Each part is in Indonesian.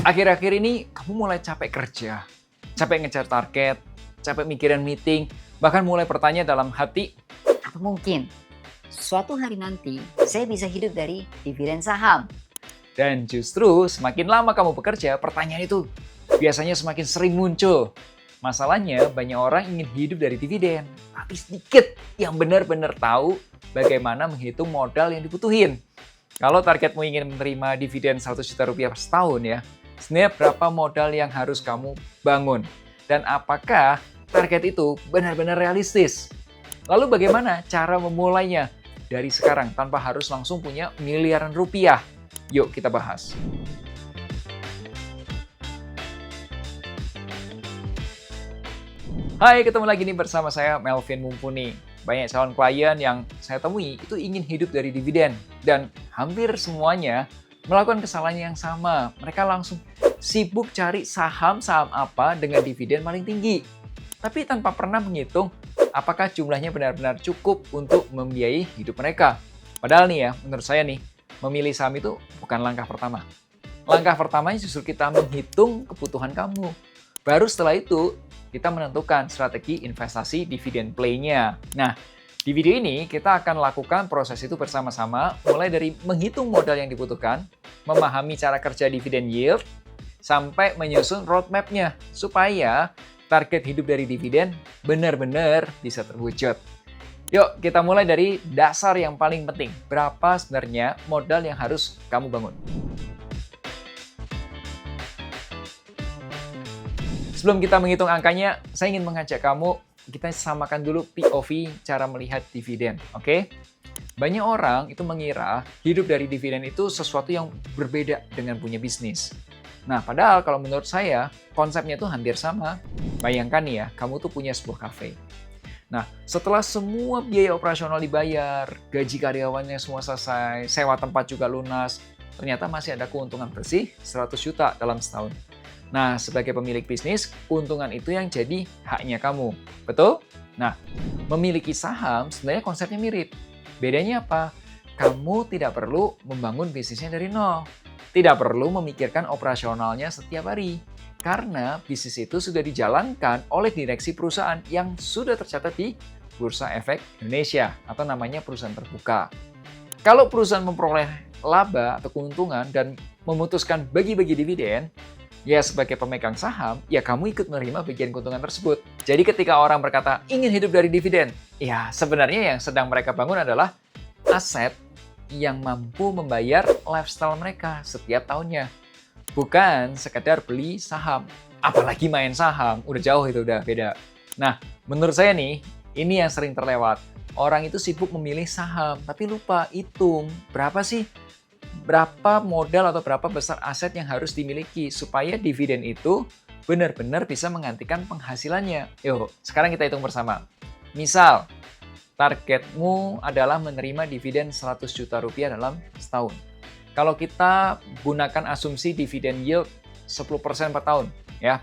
Akhir-akhir ini kamu mulai capek kerja, capek ngejar target, capek mikirin meeting, bahkan mulai bertanya dalam hati, Apa mungkin suatu hari nanti saya bisa hidup dari dividen saham? dan justru semakin lama kamu bekerja, pertanyaan itu biasanya semakin sering muncul. Masalahnya banyak orang ingin hidup dari dividen, tapi sedikit yang benar-benar tahu bagaimana menghitung modal yang dibutuhin. Kalau targetmu ingin menerima dividen 100 juta rupiah per setahun ya, sebenarnya berapa modal yang harus kamu bangun? Dan apakah target itu benar-benar realistis? Lalu bagaimana cara memulainya dari sekarang tanpa harus langsung punya miliaran rupiah? Yuk kita bahas. Hai, ketemu lagi nih bersama saya Melvin Mumpuni. Banyak calon klien yang saya temui itu ingin hidup dari dividen dan hampir semuanya melakukan kesalahan yang sama. Mereka langsung sibuk cari saham-saham apa dengan dividen paling tinggi. Tapi tanpa pernah menghitung apakah jumlahnya benar-benar cukup untuk membiayai hidup mereka. Padahal nih ya, menurut saya nih, memilih saham itu bukan langkah pertama. Langkah pertamanya justru kita menghitung kebutuhan kamu. Baru setelah itu, kita menentukan strategi investasi dividen play-nya. Nah, di video ini kita akan lakukan proses itu bersama-sama, mulai dari menghitung modal yang dibutuhkan, memahami cara kerja dividen yield, sampai menyusun roadmap-nya, supaya target hidup dari dividen benar-benar bisa terwujud. Yuk, kita mulai dari dasar yang paling penting. Berapa sebenarnya modal yang harus kamu bangun? Sebelum kita menghitung angkanya, saya ingin mengajak kamu, kita samakan dulu POV cara melihat dividen, oke? Banyak orang itu mengira hidup dari dividen itu sesuatu yang berbeda dengan punya bisnis. Nah, padahal kalau menurut saya, konsepnya itu hampir sama. Bayangkan nih ya, kamu tuh punya sebuah kafe. Nah, setelah semua biaya operasional dibayar, gaji karyawannya semua selesai, sewa tempat juga lunas, ternyata masih ada keuntungan bersih 100 juta dalam setahun. Nah, sebagai pemilik bisnis, keuntungan itu yang jadi haknya kamu. Betul? Nah, memiliki saham sebenarnya konsepnya mirip. Bedanya apa? Kamu tidak perlu membangun bisnisnya dari nol. Tidak perlu memikirkan operasionalnya setiap hari. Karena bisnis itu sudah dijalankan oleh direksi perusahaan yang sudah tercatat di Bursa Efek Indonesia atau namanya perusahaan terbuka. Kalau perusahaan memperoleh laba atau keuntungan dan memutuskan bagi-bagi dividen, ya sebagai pemegang saham, ya kamu ikut menerima bagian keuntungan tersebut. Jadi ketika orang berkata ingin hidup dari dividen, ya sebenarnya yang sedang mereka bangun adalah aset yang mampu membayar lifestyle mereka setiap tahunnya. Bukan sekedar beli saham. Apalagi main saham, udah jauh itu, udah beda. Nah, menurut saya nih, ini yang sering terlewat. Orang itu sibuk memilih saham, tapi lupa hitung berapa modal atau berapa besar aset yang harus dimiliki supaya dividen itu benar-benar bisa menggantikan penghasilannya. Yuk, sekarang kita hitung bersama. Misal, targetmu adalah menerima dividen 100 juta rupiah dalam setahun. Kalau kita gunakan asumsi dividen yield 10% per tahun, ya.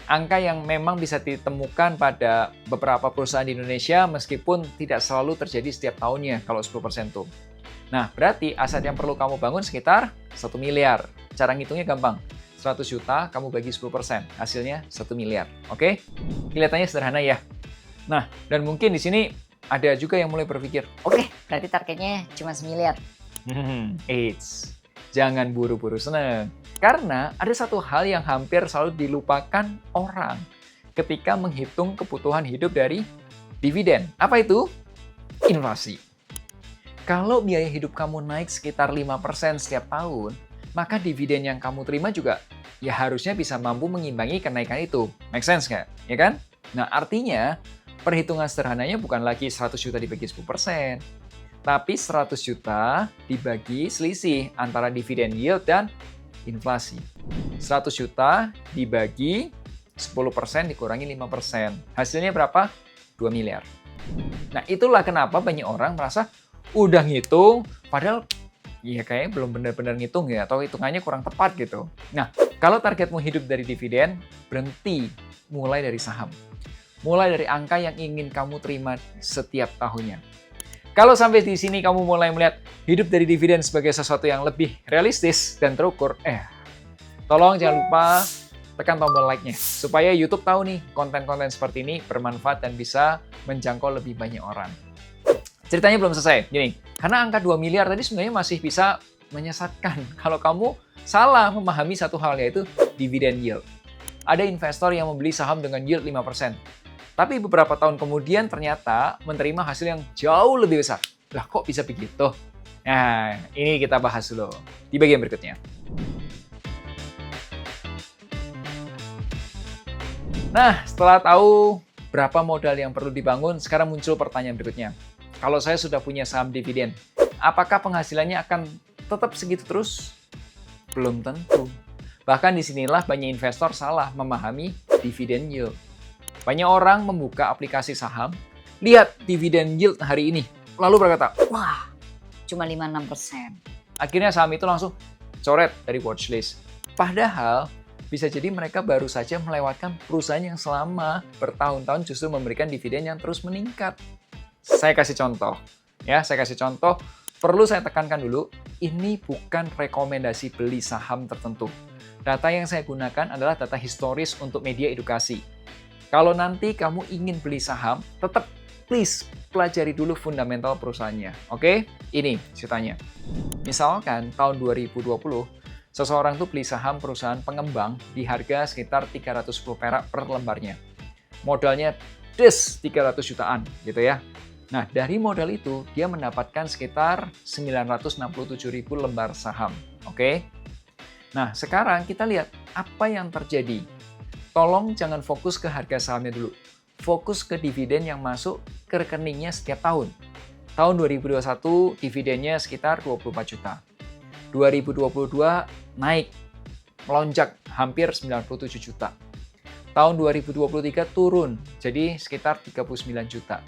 Angka yang memang bisa ditemukan pada beberapa perusahaan di Indonesia meskipun tidak selalu terjadi setiap tahunnya kalau 10% tuh. Nah, berarti aset yang perlu kamu bangun sekitar 1 miliar. Cara ngitungnya gampang. 100 juta kamu bagi 10%, hasilnya 1 miliar. Oke? Kelihatannya sederhana ya. Nah, dan mungkin di sini ada juga yang mulai berpikir, Oke, berarti targetnya cuma 1 miliar. eits, jangan buru-buru seneng. Karena ada satu hal yang hampir selalu dilupakan orang ketika menghitung kebutuhan hidup dari dividen. Apa itu? Inflasi. Kalau biaya hidup kamu naik sekitar 5% setiap tahun, maka dividen yang kamu terima juga ya harusnya bisa mampu mengimbangi kenaikan itu. Make sense nggak? Ya kan? Nah, artinya perhitungan sederhananya bukan lagi 100 juta dibagi 10%. Tapi 100 juta dibagi selisih antara dividen yield dan inflasi. 100 juta dibagi 10% dikurangi 5%. Hasilnya berapa? 2 miliar. Nah, itulah kenapa banyak orang merasa udah ngitung, padahal ya kayaknya belum benar-benar ngitung ya, atau hitungannya kurang tepat gitu. Nah, kalau targetmu hidup dari dividen, berhenti mulai dari saham. Mulai dari angka yang ingin kamu terima setiap tahunnya. Kalau sampai di sini kamu mulai melihat hidup dari dividen sebagai sesuatu yang lebih realistis dan terukur, Tolong jangan lupa tekan tombol like-nya supaya YouTube tahu nih konten-konten seperti ini bermanfaat dan bisa menjangkau lebih banyak orang. Ceritanya belum selesai. Gini, karena angka 2 miliar tadi sebenarnya masih bisa menyesatkan kalau kamu salah memahami satu hal, yaitu dividend yield. Ada investor yang membeli saham dengan yield 5%. Tapi beberapa tahun kemudian ternyata menerima hasil yang jauh lebih besar. Lah kok bisa begitu? Nah, ini kita bahas dulu di bagian berikutnya. Nah, setelah tahu berapa modal yang perlu dibangun, sekarang muncul pertanyaan berikutnya. Kalau saya sudah punya saham dividen, apakah penghasilannya akan tetap segitu terus? Belum tentu. Bahkan disinilah banyak investor salah memahami dividen yield. Banyak orang membuka aplikasi saham, lihat dividen yield hari ini, lalu berkata, Wah, cuma 5-6%. akhirnya saham itu langsung coret dari watchlist. Padahal bisa jadi mereka baru saja melewatkan perusahaan yang selama bertahun-tahun justru memberikan dividen yang terus meningkat. Saya kasih contoh. Perlu saya tekankan dulu, ini bukan rekomendasi beli saham tertentu. Data yang saya gunakan adalah data historis untuk media edukasi. Kalau nanti kamu ingin beli saham, tetap please pelajari dulu fundamental perusahaannya. Oke? Ini ceritanya. Misalkan tahun 2020, seseorang tuh beli saham perusahaan pengembang di harga sekitar 310 perak per lembarnya. Modalnya 300 jutaan gitu ya. Nah, dari modal itu, dia mendapatkan sekitar 967.000 lembar saham. Oke? Nah, sekarang kita lihat apa yang terjadi. Tolong jangan fokus ke harga sahamnya dulu. Fokus ke dividen yang masuk ke rekeningnya setiap tahun. Tahun 2021, dividennya sekitar 24 juta. 2022 naik, melonjak hampir 97 juta. Tahun 2023 turun, jadi sekitar 39 juta.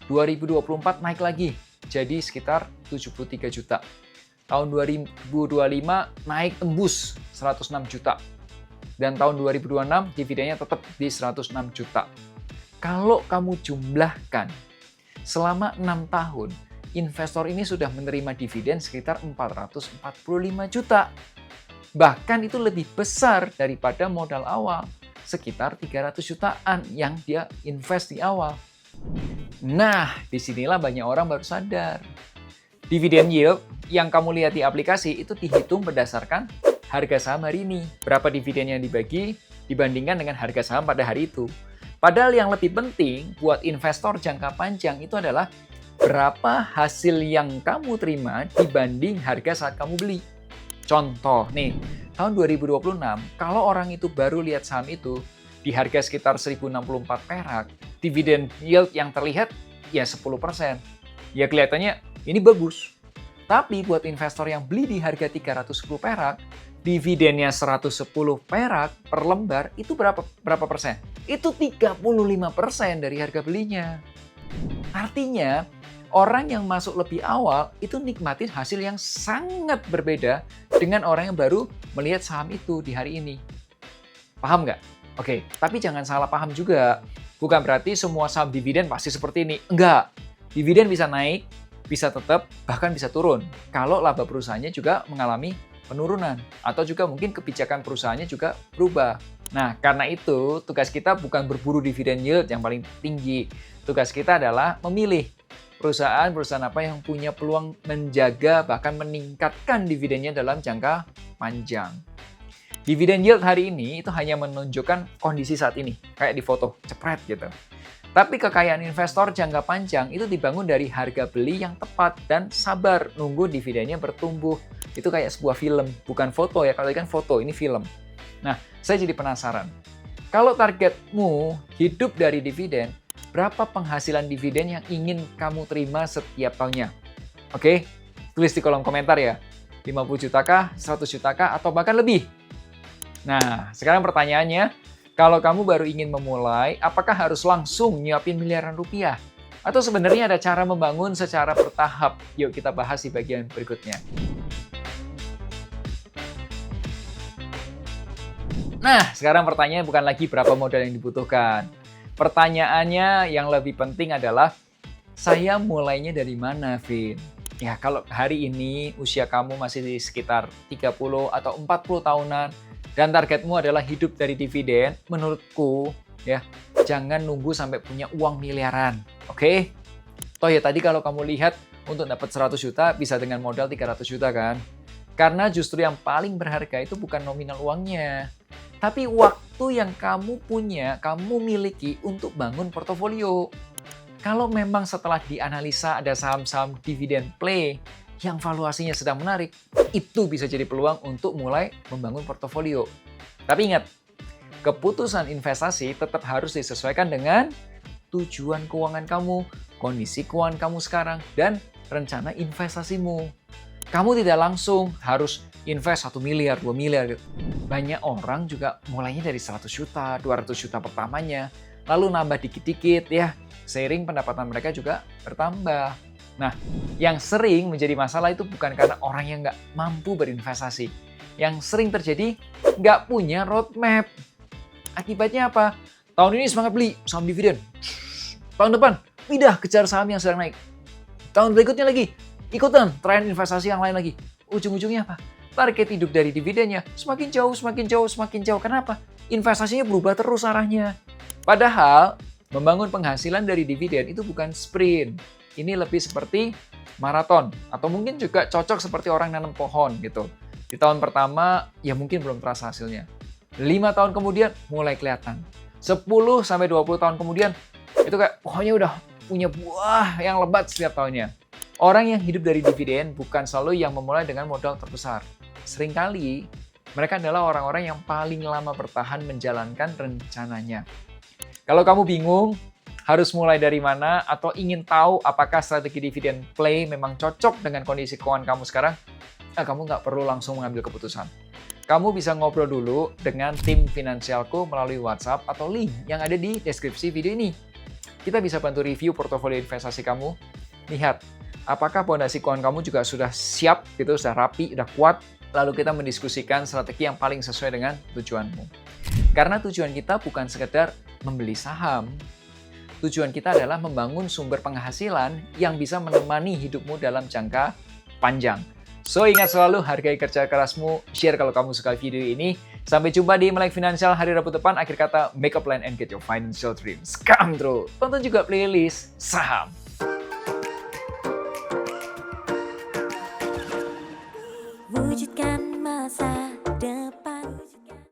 2024 naik lagi, jadi sekitar 73 juta. Tahun 2025 naik tembus 106 juta. Dan tahun 2026 dividennya tetap di 106 juta. Kalau kamu jumlahkan, selama 6 tahun, investor ini sudah menerima dividen sekitar 445 juta. Bahkan itu lebih besar daripada modal awal, sekitar 300 jutaan yang dia invest di awal. Nah, disinilah banyak orang baru sadar. Dividen yield yang kamu lihat di aplikasi itu dihitung berdasarkan harga saham hari ini. Berapa dividen yang dibagi dibandingkan dengan harga saham pada hari itu. Padahal yang lebih penting buat investor jangka panjang itu adalah berapa hasil yang kamu terima dibanding harga saat kamu beli. Contoh nih, tahun 2026, kalau orang itu baru lihat saham itu di harga sekitar 1064 perak, dividen yield yang terlihat ya 10%. Ya kelihatannya ini bagus. Tapi buat investor yang beli di harga 310 perak, dividennya 110 perak per lembar, itu berapa persen? Itu 35% dari harga belinya. Artinya, orang yang masuk lebih awal itu nikmatin hasil yang sangat berbeda dengan orang yang baru melihat saham itu di hari ini. Paham nggak? Oke, tapi jangan salah paham juga. Bukan berarti semua saham dividen pasti seperti ini. Enggak. Dividen bisa naik, bisa tetap, bahkan bisa turun. Kalau laba perusahaannya juga mengalami penurunan. Atau juga mungkin kebijakan perusahaannya juga berubah. Nah, karena itu tugas kita bukan berburu dividen yield yang paling tinggi. Tugas kita adalah memilih perusahaan-perusahaan apa yang punya peluang menjaga bahkan meningkatkan dividennya dalam jangka panjang. Dividen yield hari ini itu hanya menunjukkan kondisi saat ini, kayak di foto, cepret gitu. Tapi kekayaan investor jangka panjang itu dibangun dari harga beli yang tepat dan sabar nunggu dividennya bertumbuh. Itu kayak sebuah film, bukan foto ya, kalau kan foto, ini film. Nah, saya jadi penasaran. Kalau targetmu hidup dari dividen, berapa penghasilan dividen yang ingin kamu terima setiap tahunnya? Oke, tulis di kolom komentar ya. 50 jutakah, 100 jutakah, atau bahkan lebih? Nah, sekarang pertanyaannya, kalau kamu baru ingin memulai, apakah harus langsung nyiapin miliaran rupiah? Atau sebenarnya ada cara membangun secara bertahap? Yuk kita bahas di bagian berikutnya. Nah, sekarang pertanyaannya bukan lagi berapa modal yang dibutuhkan. Pertanyaannya yang lebih penting adalah, saya mulainya dari mana, Vin? Ya, kalau hari ini usia kamu masih di sekitar 30 atau 40 tahunan, dan targetmu adalah hidup dari dividen, menurutku ya, jangan nunggu sampai punya uang miliaran. Oke? Toh ya tadi kalau kamu lihat untuk dapat 100 juta bisa dengan modal 300 juta kan? Karena justru yang paling berharga itu bukan nominal uangnya, tapi waktu yang kamu punya, kamu miliki untuk bangun portofolio. Kalau memang setelah dianalisa ada saham-saham dividend play yang valuasinya sedang menarik, itu bisa jadi peluang untuk mulai membangun portofolio. Tapi ingat, keputusan investasi tetap harus disesuaikan dengan tujuan keuangan kamu, kondisi keuangan kamu sekarang, dan rencana investasimu. Kamu tidak langsung harus invest 1 miliar, 2 miliar gitu. Banyak orang juga mulainya dari 100 juta, 200 juta pertamanya, lalu nambah dikit-dikit ya, seiring pendapatan mereka juga bertambah. Nah, yang sering menjadi masalah itu bukan karena orang yang nggak mampu berinvestasi. Yang sering terjadi nggak punya roadmap. Akibatnya apa? Tahun ini semangat beli saham dividen. Tahun depan pindah kejar saham yang sedang naik. Tahun berikutnya lagi ikutan tren investasi yang lain lagi. Ujung-ujungnya apa? Target hidup dari dividennya semakin jauh, semakin jauh, semakin jauh. Kenapa? Investasinya berubah terus arahnya. Padahal membangun penghasilan dari dividen itu bukan sprint. Ini lebih seperti maraton, atau mungkin juga cocok seperti orang nanam pohon gitu. Di tahun pertama, ya mungkin belum terasa hasilnya. 5 tahun kemudian, mulai kelihatan. 10-20 tahun kemudian, itu kayak pokoknya udah punya buah yang lebat setiap tahunnya. Orang yang hidup dari dividen bukan selalu yang memulai dengan modal terbesar. Seringkali, mereka adalah orang-orang yang paling lama bertahan menjalankan rencananya. Kalau kamu bingung, harus mulai dari mana, atau ingin tahu apakah strategi dividen play memang cocok dengan kondisi keuangan kamu sekarang, kamu nggak perlu langsung mengambil keputusan. Kamu bisa ngobrol dulu dengan tim finansialku melalui WhatsApp atau link yang ada di deskripsi video ini. Kita bisa bantu review portofolio investasi kamu, lihat apakah fondasi keuangan kamu juga sudah siap, gitu, sudah rapi, sudah kuat, lalu kita mendiskusikan strategi yang paling sesuai dengan tujuanmu. Karena tujuan kita bukan sekedar membeli saham, tujuan kita adalah membangun sumber penghasilan yang bisa menemani hidupmu dalam jangka panjang. So, ingat selalu hargai kerja kerasmu, share kalau kamu suka video ini. Sampai jumpa di Melek Finansial hari Rabu depan. Akhir kata, make a plan and get your financial dreams come true. Tonton juga playlist saham. Wujudkan